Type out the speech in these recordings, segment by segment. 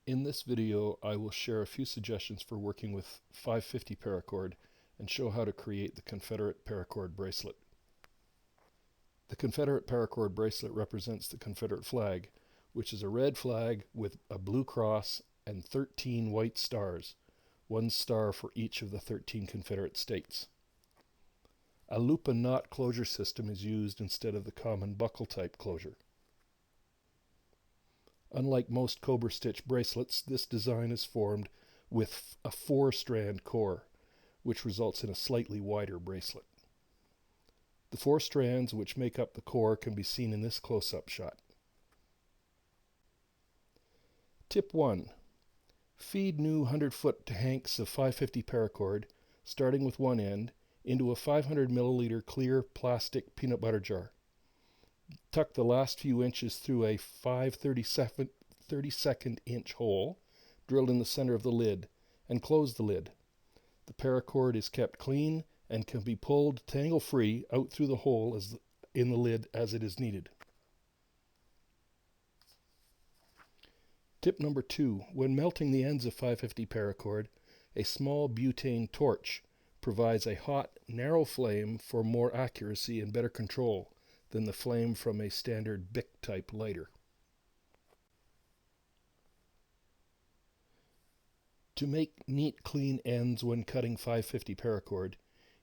In this video, I will share a few suggestions for working with 550 paracord and show how to create the Confederate Paracord Bracelet. The Confederate Paracord Bracelet represents the Confederate flag, which is a red flag with a blue cross and 13 white stars, one star for each of the 13 Confederate states. A loop and knot closure system is used instead of the common buckle type closure. Unlike most Cobra stitch bracelets, this design is formed with a 4-strand core, which results in a slightly wider bracelet. The 4 strands which make up the core can be seen in this close-up shot. Tip 1. Feed new 100-foot hanks of 550 paracord, starting with one end, into a 500 milliliter clear plastic peanut butter jar. Tuck the last few inches through a 5/32 inch hole drilled in the center of the lid and close the lid. The paracord is kept clean and can be pulled tangle-free out through the hole in the lid as it is needed. Tip number 2. When melting the ends of 550 paracord, a small butane torch provides a hot, narrow flame for more accuracy and better control than the flame from a standard Bic-type lighter. To make neat, clean ends when cutting 550 paracord,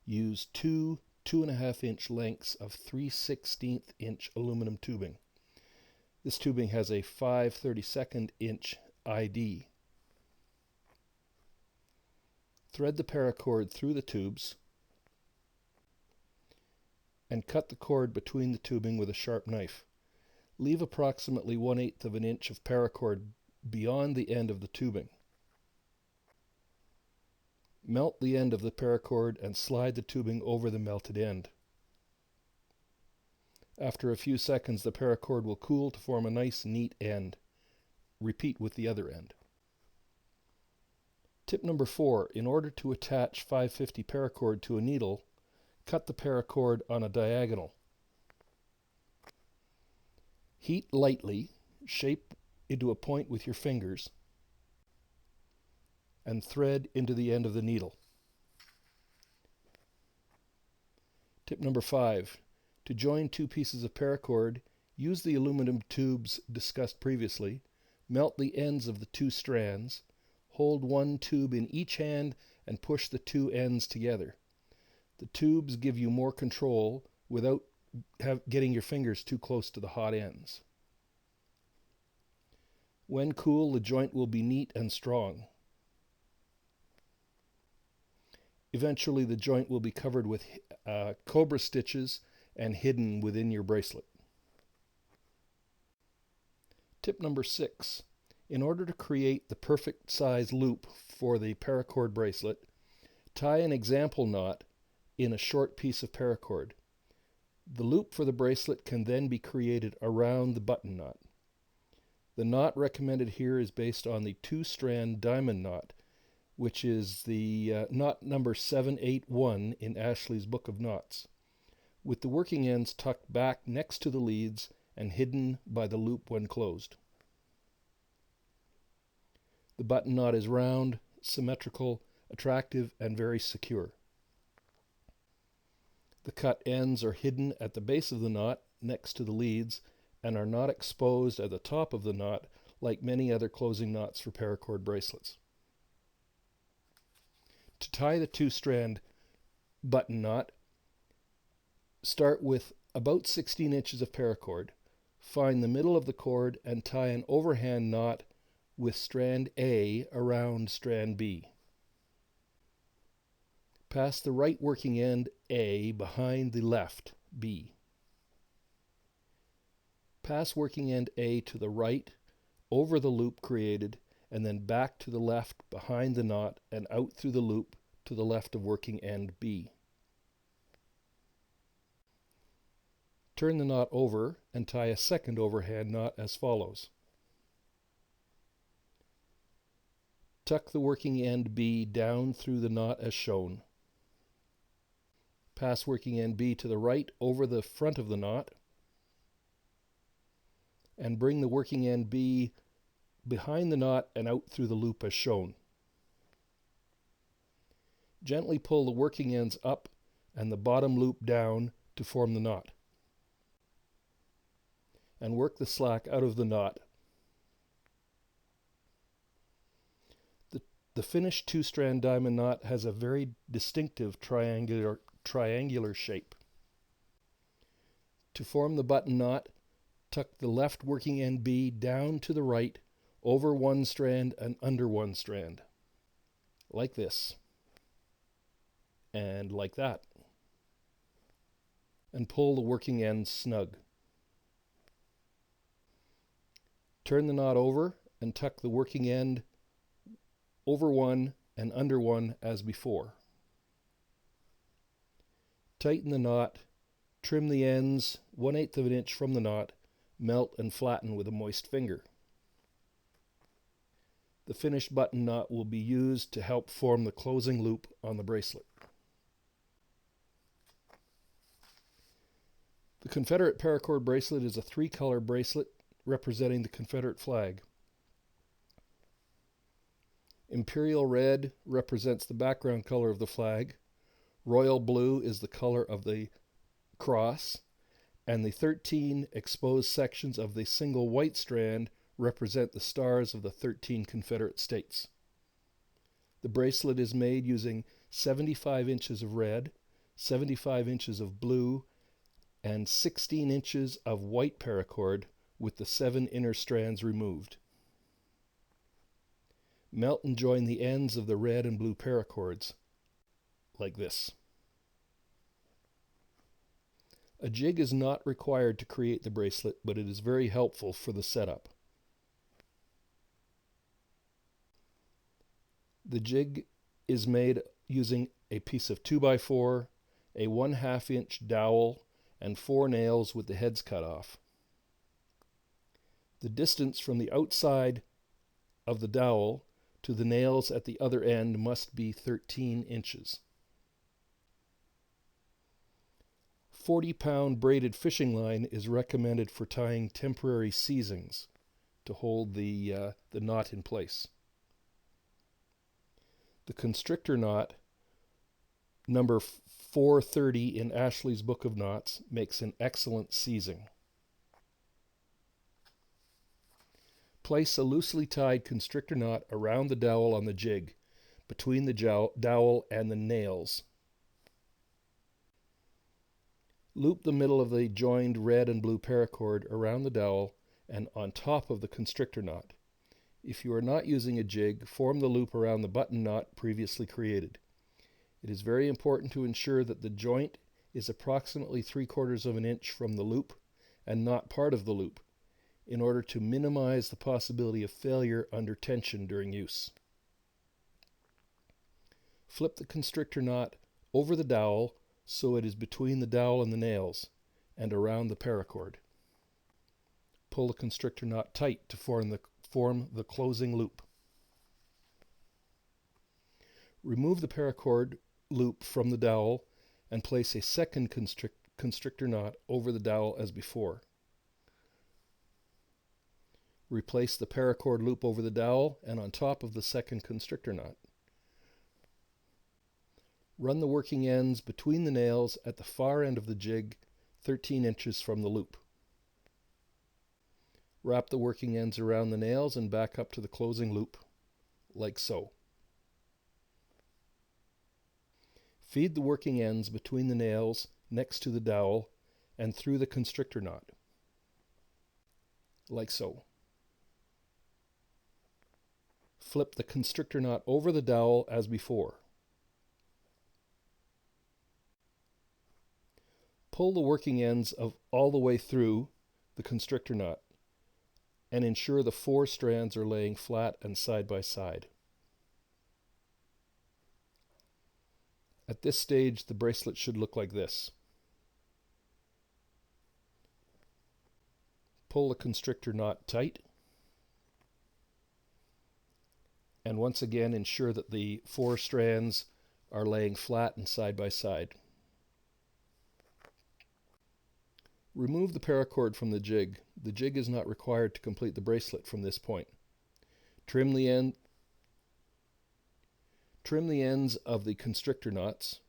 use two 2.5 inch lengths of 3/16 inch aluminum tubing. This tubing has a 5/32 inch ID. Thread the paracord through the tubes and cut the cord between the tubing with a sharp knife. Leave approximately 1/8 of an inch of paracord beyond the end of the tubing. Melt the end of the paracord and slide the tubing over the melted end. After a few seconds, the paracord will cool to form a nice, neat end. Repeat with the other end. Tip number 4. In order to attach 550 paracord to a needle, cut the paracord on a diagonal. Heat lightly, shape into a point with your fingers, and thread into the end of the needle. Tip number 5. To join two pieces of paracord, use the aluminum tubes discussed previously, melt the ends of the 2 strands, hold one tube in each hand and push the 2 ends together. The tubes give you more control without getting your fingers too close to the hot ends. When cool, the joint will be neat and strong. Eventually, the joint will be covered with Cobra stitches and hidden within your bracelet. Tip number 6. In order to create the perfect size loop for the paracord bracelet, tie an example knot in a short piece of paracord. The loop for the bracelet can then be created around the button knot. The knot recommended here is based on the 2-strand diamond knot, which is the knot number 781 in Ashley's Book of Knots, with the working ends tucked back next to the leads and hidden by the loop when closed. The button knot is round, symmetrical, attractive, and very secure. The cut ends are hidden at the base of the knot next to the leads and are not exposed at the top of the knot like many other closing knots for paracord bracelets. To tie the 2-strand button knot, start with about 16 inches of paracord, find the middle of the cord and tie an overhand knot with strand A around strand B. Pass the right working end A behind the left B. Pass working end A to the right, over the loop created, and then back to the left behind the knot and out through the loop to the left of working end B. Turn the knot over and tie a second overhand knot as follows. Tuck the working end B down through the knot as shown. Pass working end B to the right over the front of the knot and bring the working end B behind the knot and out through the loop as shown. Gently pull the working ends up and the bottom loop down to form the knot. And work the slack out of the knot. The finished two-strand diamond knot has a very distinctive triangular shape. To form the button knot, tuck the left working end B down to the right, over one strand and under one strand, like this, and like that, and pull the working end snug. Turn the knot over and tuck the working end over one and under one as before. Tighten the knot, trim the ends 1/8 of an inch from the knot, melt and flatten with a moist finger. The finished button knot will be used to help form the closing loop on the bracelet. The Confederate Paracord Bracelet is a 3-color bracelet representing the Confederate flag. Imperial red represents the background color of the flag, royal blue is the color of the cross, and the 13 exposed sections of the single white strand represent the stars of the 13 Confederate states. The bracelet is made using 75 inches of red, 75 inches of blue, and 16 inches of white paracord with the 7 inner strands removed. Melt and join the ends of the red and blue paracords, like this. A jig is not required to create the bracelet, but it is very helpful for the setup. The jig is made using a piece of 2x4, a 1/2 inch dowel, and 4 nails with the heads cut off. The distance from the outside of the dowel to the nails at the other end must be 13 inches. 40-pound braided fishing line is recommended for tying temporary seizings to hold the knot in place. The constrictor knot, number 430 in Ashley's Book of Knots, makes an excellent seizing. Place a loosely tied constrictor knot around the dowel on the jig, between the dowel and the nails. Loop the middle of the joined red and blue paracord around the dowel and on top of the constrictor knot. If you are not using a jig, form the loop around the button knot previously created. It is very important to ensure that the joint is approximately 3/4 of an inch from the loop and not part of the loop, in order to minimize the possibility of failure under tension during use. Flip the constrictor knot over the dowel so it is between the dowel and the nails and around the paracord. Pull the constrictor knot tight to form the closing loop. Remove the paracord loop from the dowel and place a second constrictor knot over the dowel as before. Replace the paracord loop over the dowel and on top of the second constrictor knot. Run the working ends between the nails at the far end of the jig, 13 inches from the loop. Wrap the working ends around the nails and back up to the closing loop, like so. Feed the working ends between the nails next to the dowel and through the constrictor knot, like so. Flip the constrictor knot over the dowel as before. Pull the working ends all the way through the constrictor knot and ensure the 4 strands are laying flat and side by side. At this stage, the bracelet should look like this. Pull the constrictor knot tight, and once again ensure that the 4 strands are laying flat and side by side. Remove the paracord from the jig. The jig is not required to complete the bracelet from this point. Trim the ends of the constrictor knots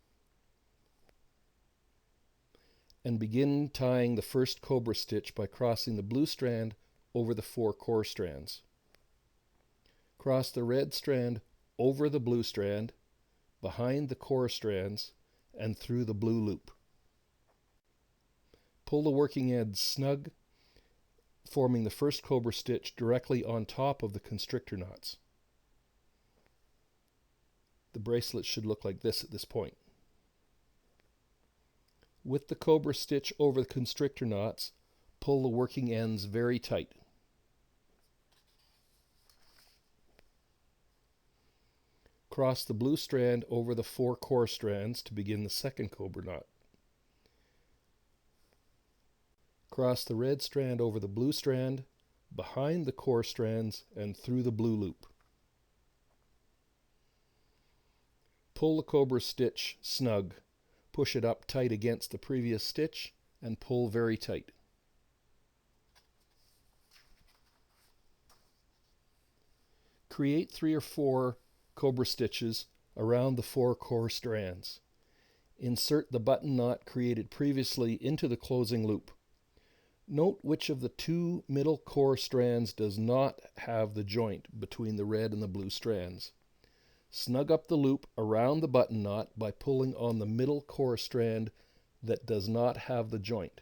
and begin tying the first cobra stitch by crossing the blue strand over the 4 core strands. Cross the red strand over the blue strand, behind the core strands, and through the blue loop. Pull the working ends snug, forming the first cobra stitch directly on top of the constrictor knots. The bracelet should look like this at this point. With the cobra stitch over the constrictor knots, pull the working ends very tight. Cross the blue strand over the 4 core strands to begin the second cobra knot. Cross the red strand over the blue strand, behind the core strands, and through the blue loop. Pull the cobra stitch snug. Push it up tight against the previous stitch and pull very tight. Create 3 or 4 cobra stitches around the 4 core strands. Insert the button knot created previously into the closing loop. Note which of the 2 middle core strands does not have the joint between the red and the blue strands. Snug up the loop around the button knot by pulling on the middle core strand that does not have the joint.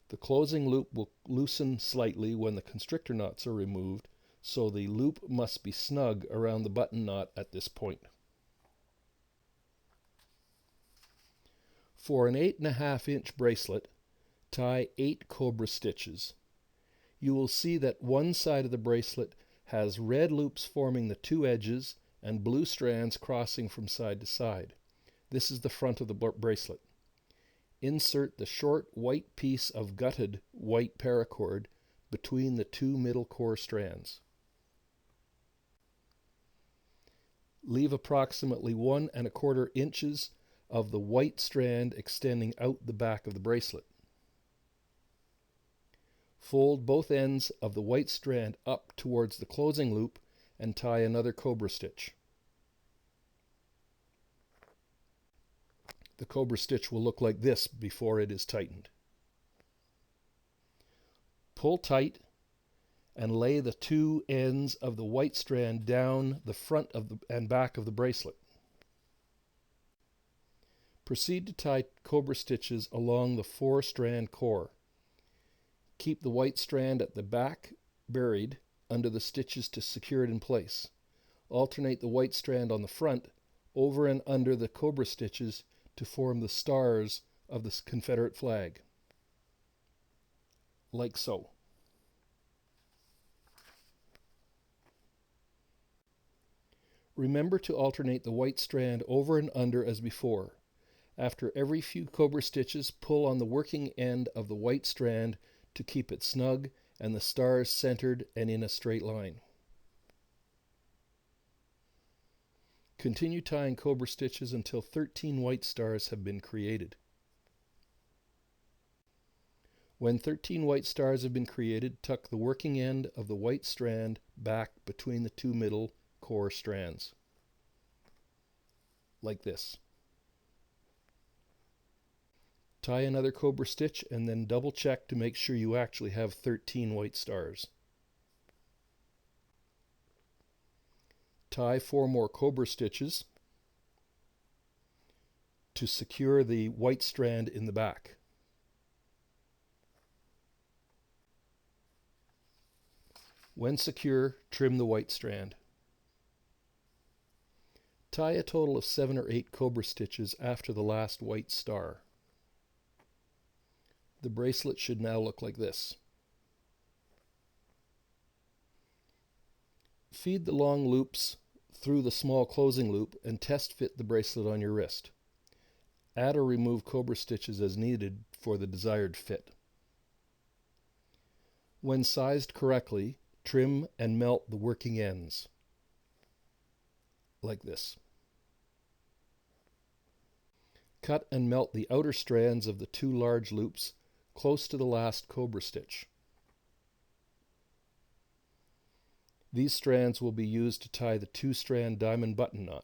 The closing loop will loosen slightly when the constrictor knots are removed, so the loop must be snug around the button knot at this point. For an 8.5-inch bracelet, tie 8 cobra stitches. You will see that one side of the bracelet has red loops forming the 2 edges and blue strands crossing from side to side. This is the front of the bracelet. Insert the short white piece of gutted white paracord between the 2 middle core strands. Leave approximately 1 1/4 inches of the white strand extending out the back of the bracelet. Fold both ends of the white strand up towards the closing loop and tie another cobra stitch. The cobra stitch will look like this before it is tightened. Pull tight and lay the 2 ends of the white strand down the front and back of the bracelet. Proceed to tie cobra stitches along the 4-strand core. Keep the white strand at the back buried under the stitches to secure it in place. Alternate the white strand on the front over and under the cobra stitches to form the stars of the Confederate flag, like so. Remember to alternate the white strand over and under as before. After every few cobra stitches, pull on the working end of the white strand to keep it snug and the stars centered and in a straight line. Continue tying cobra stitches until 13 white stars have been created. When 13 white stars have been created, tuck the working end of the white strand back between the 2 middle core strands, like this. Tie another cobra stitch and then double check to make sure you actually have 13 white stars. Tie 4 more cobra stitches to secure the white strand in the back. When secure, trim the white strand. Tie a total of 7 or 8 cobra stitches after the last white star. The bracelet should now look like this. Feed the long loops through the small closing loop and test fit the bracelet on your wrist. Add or remove cobra stitches as needed for the desired fit. When sized correctly, trim and melt the working ends, like this. Cut and melt the outer strands of the 2 large loops close to the last cobra stitch. These strands will be used to tie the two-strand diamond button knot.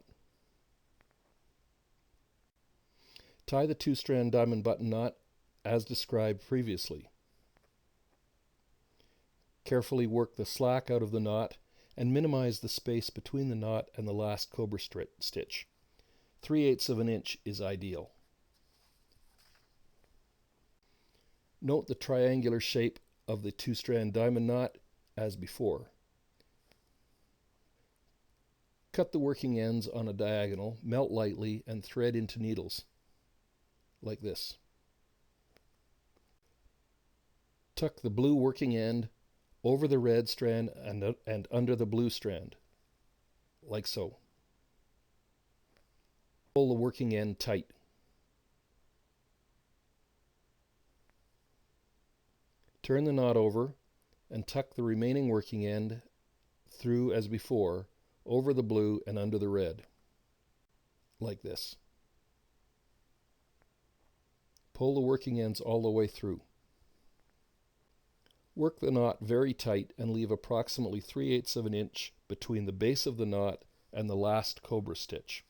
Tie the two-strand diamond button knot as described previously. Carefully work the slack out of the knot and minimize the space between the knot and the last cobra stitch. 3/8 of an inch is ideal. Note the triangular shape of the two-strand diamond knot as before. Cut the working ends on a diagonal, melt lightly, and thread into needles, like this. Tuck the blue working end over the red strand and under the blue strand, like so. Pull the working end tight. Turn the knot over and tuck the remaining working end through as before, over the blue and under the red, like this. Pull the working ends all the way through. Work the knot very tight and leave approximately 3/8 of an inch between the base of the knot and the last cobra stitch.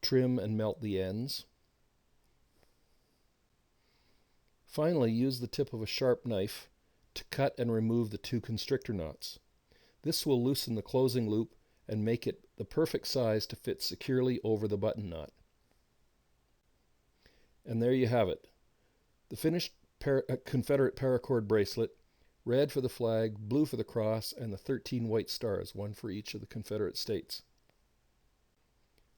Trim and melt the ends. Finally, use the tip of a sharp knife to cut and remove the two constrictor knots. This will loosen the closing loop and make it the perfect size to fit securely over the button knot. And there you have it. The finished Confederate Paracord Bracelet, red for the flag, blue for the cross, and the 13 white stars, one for each of the Confederate States,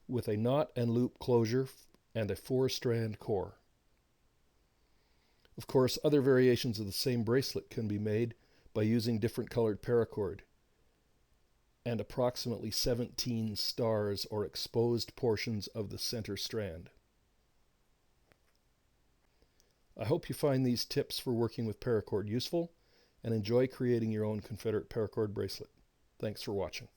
with a knot and loop closure and a 4-strand core. Of course, other variations of the same bracelet can be made by using different colored paracord and approximately 17 stars or exposed portions of the center strand. I hope you find these tips for working with paracord useful and enjoy creating your own Confederate Paracord Bracelet. Thanks for watching.